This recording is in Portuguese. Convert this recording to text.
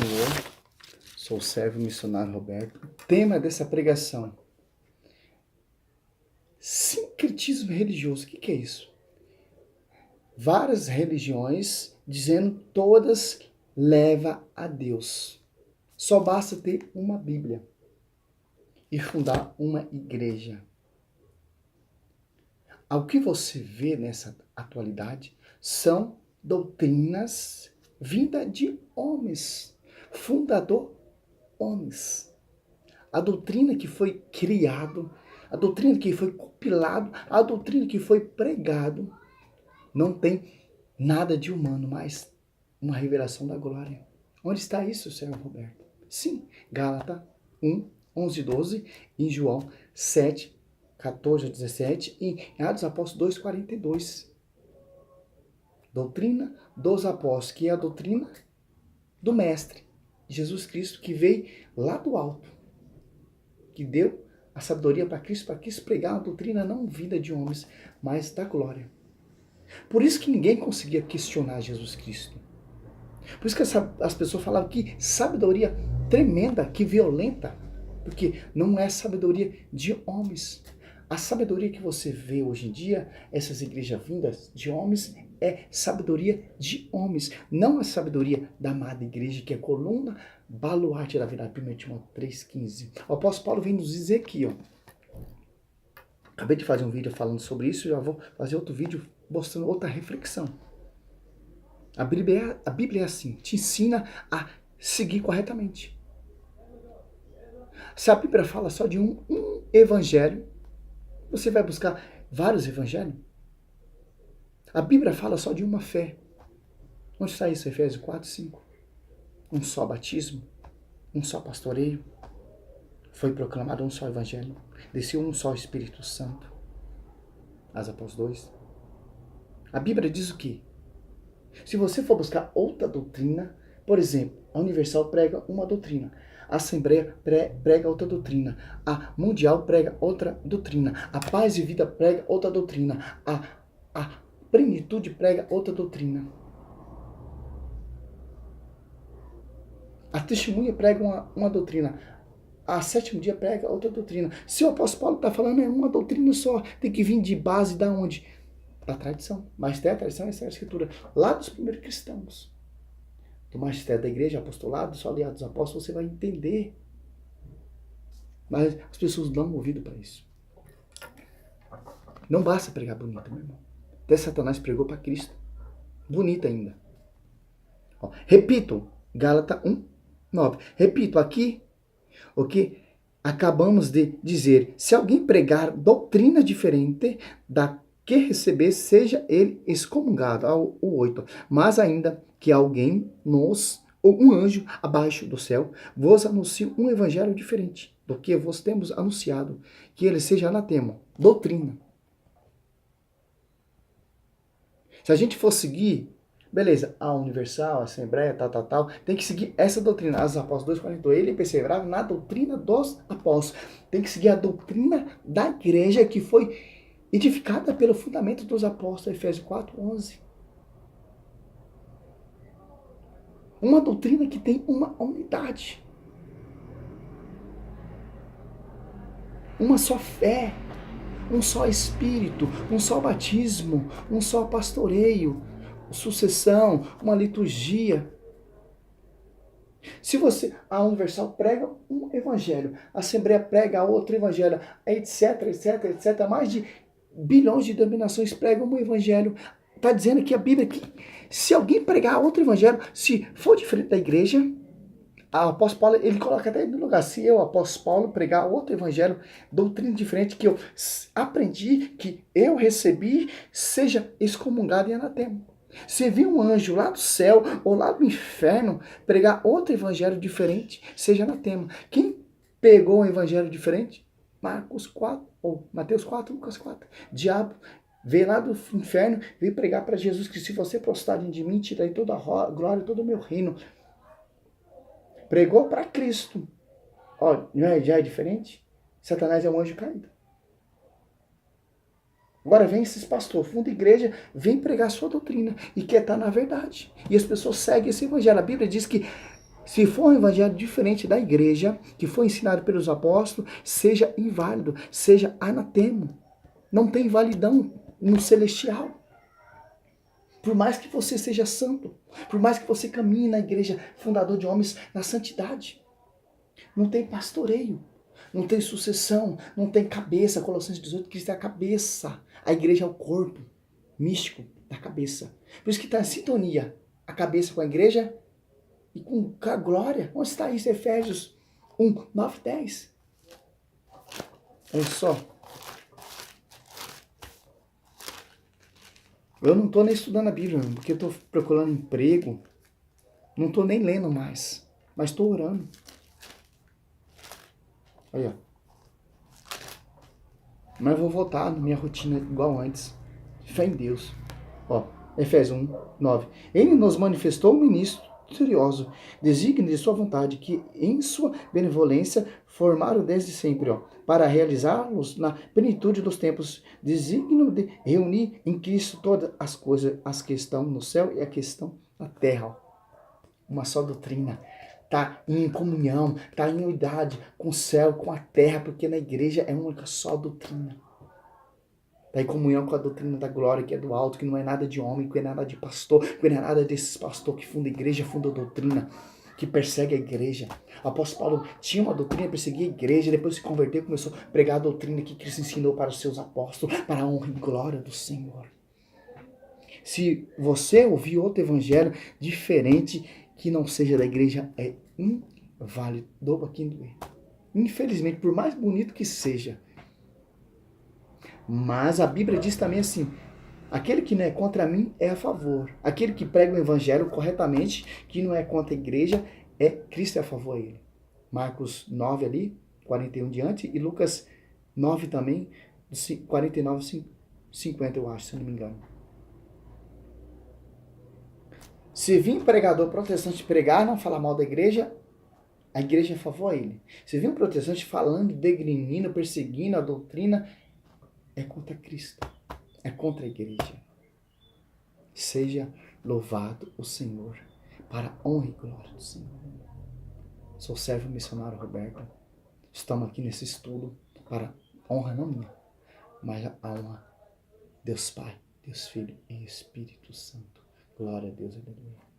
Senhor, sou o servo missionário Roberto. O tema dessa pregação: sincretismo religioso. O que é isso? Várias religiões dizendo todas levam a Deus. Só basta ter uma Bíblia e fundar uma igreja. Ao que você vê nessa atualidade são doutrinas vindas de homens, fundador homens. A doutrina que foi criado, a doutrina que foi compilado, a doutrina que foi pregado, não tem nada de humano, mas uma revelação da glória. Onde está isso, Senhor Roberto? Sim, Gálatas 1, 11, 12, em João 7, 14 a 17, e em Atos Apóstolos 2, 42. Doutrina dos apóstolos, que é a doutrina do Mestre, Jesus Cristo, que veio lá do alto, que deu a sabedoria para Cristo pregar uma doutrina não vinda de homens, mas da glória. Por isso que ninguém conseguia questionar Jesus Cristo. Por isso que as pessoas falavam que sabedoria tremenda, que violenta, porque não é sabedoria de homens. A sabedoria que você vê hoje em dia, essas igrejas vindas de homens, é sabedoria de homens, não a sabedoria da amada igreja, que é coluna, baluarte da verdade. 1 Timóteo 3,15. O apóstolo Paulo vem nos dizer aqui, ó. Acabei de fazer um vídeo falando sobre isso, já vou fazer outro vídeo mostrando outra reflexão. A Bíblia é assim, te ensina a seguir corretamente. Se a Bíblia fala só de um evangelho, você vai buscar vários evangelhos? A Bíblia fala só de uma fé. Onde está isso? Efésios 4, 5. Um só batismo, um só pastoreio. Foi proclamado um só evangelho. Desceu um só Espírito Santo. As Apóstolos 2. A Bíblia diz o quê? Se você for buscar outra doutrina, por exemplo, a Universal prega uma doutrina. A Assembleia prega outra doutrina. A Mundial prega outra doutrina. A Paz e Vida prega outra doutrina. A Plenitude prega outra doutrina. A Testemunha prega uma doutrina. A Sétimo Dia prega outra doutrina. Se o apóstolo Paulo está falando é uma doutrina só, tem que vir de base da onde? Da tradição. Magistério, tradição, essa é a escritura. Lá dos primeiros cristãos. Do magistério da igreja, apostolado, só aliado dos apóstolos, você vai entender. Mas as pessoas dão ouvido para isso. Não basta pregar bonito, meu irmão. Até Satanás pregou para Cristo. Bonita ainda. Ó, repito, Gálatas 1, 9. Repito aqui o que acabamos de dizer. Se alguém pregar doutrina diferente da que receber, seja ele excomungado. O 8. Mas ainda que alguém ou um anjo abaixo do céu vos anuncie um evangelho diferente do que vos temos anunciado, que ele seja anatema. Doutrina. Se a gente for seguir, beleza, a Universal, a Assembleia, tal, tem que seguir essa doutrina. As Apóstolos 2,42, ele perseverava na doutrina dos apóstolos. Tem que seguir a doutrina da igreja que foi edificada pelo fundamento dos apóstolos, Efésios 4:11. Uma doutrina que tem uma unidade. Uma só fé, um só espírito, um só batismo, um só pastoreio, sucessão, uma liturgia. Se você, a Universal prega um evangelho, a Assembleia prega outro evangelho, etc, etc, etc, mais de bilhões de denominações pregam um evangelho. Está dizendo aqui a Bíblia que se alguém pregar outro evangelho, se for diferente da igreja, o apóstolo Paulo, ele coloca até no lugar, se eu, apóstolo Paulo, pregar outro evangelho, doutrina diferente que eu aprendi, que eu recebi, seja excomungado e anatema. Se vir um anjo lá do céu ou lá do inferno pregar outro evangelho diferente, seja anatema. Quem pegou um evangelho diferente? Marcos 4, ou Mateus 4, Lucas 4. Diabo veio lá do inferno, veio pregar para Jesus que se você prostrar diante de mim, tirarei toda a glória, todo o meu reino. Pregou para Cristo. Ó, já é diferente? Satanás é um anjo caído. Agora vem esses pastores, funda igreja, vem pregar a sua doutrina e quer estar na verdade. E as pessoas seguem esse evangelho. A Bíblia diz que Se for um evangelho diferente da igreja, que foi ensinado pelos apóstolos, seja inválido, seja anatema. Não tem validão no celestial. Por mais que você seja santo, por mais que você caminhe na igreja, fundador de homens, na santidade. Não tem pastoreio, não tem sucessão, não tem cabeça. Colossenses 18, Cristo é a cabeça. A igreja é o corpo místico da cabeça. Por isso que está em sintonia a cabeça com a igreja e com a glória. Onde está isso? Efésios 1, 9, 10. Olha só. Eu não estou nem estudando a Bíblia, porque eu estou procurando emprego. Não estou nem lendo mais, mas estou orando. Aí, ó. Mas vou voltar na minha rotina igual antes. Fé em Deus. Ó, Efésios 1, 9. Ele nos manifestou um ministro misterioso, desígnio de sua vontade, que em sua benevolência formaram desde sempre, ó, para realizá-los na plenitude dos tempos, desígnio de reunir em Cristo todas as coisas, as que estão no céu e as que estão na terra. Ó. Uma só doutrina. Tá em comunhão, tá em unidade com o céu, com a terra, porque na igreja é uma só doutrina. Está em comunhão com a doutrina da glória, que é do alto, que não é nada de homem, que não é nada de pastor, que não é nada desses pastores que funda a igreja, funda a doutrina, que persegue a igreja. O apóstolo Paulo tinha uma doutrina, perseguia a igreja, depois se converteu e começou a pregar a doutrina que Cristo ensinou para os seus apóstolos, para a honra e glória do Senhor. Se você ouvir outro evangelho diferente, que não seja da igreja, é inválido. Doba aqui doer. Infelizmente, por mais bonito que seja, mas a Bíblia diz também assim, aquele que não é contra mim é a favor. Aquele que prega o evangelho corretamente, que não é contra a igreja, Cristo é a favor a ele. Marcos 9 ali, 41 diante, e Lucas 9 também, 49, 50 eu acho, se eu não me engano. Se vir pregador protestante pregar, não falar mal da igreja, a igreja é a favor a ele. Se vir um protestante falando, degrinindo, perseguindo a doutrina, é contra Cristo, é contra a igreja. Seja louvado o Senhor, para a honra e glória do Senhor. Sou servo missionário Roberto. Estamos aqui nesse estudo para honra não minha, mas a honra Deus Pai, Deus Filho e Espírito Santo. Glória a Deus, aleluia.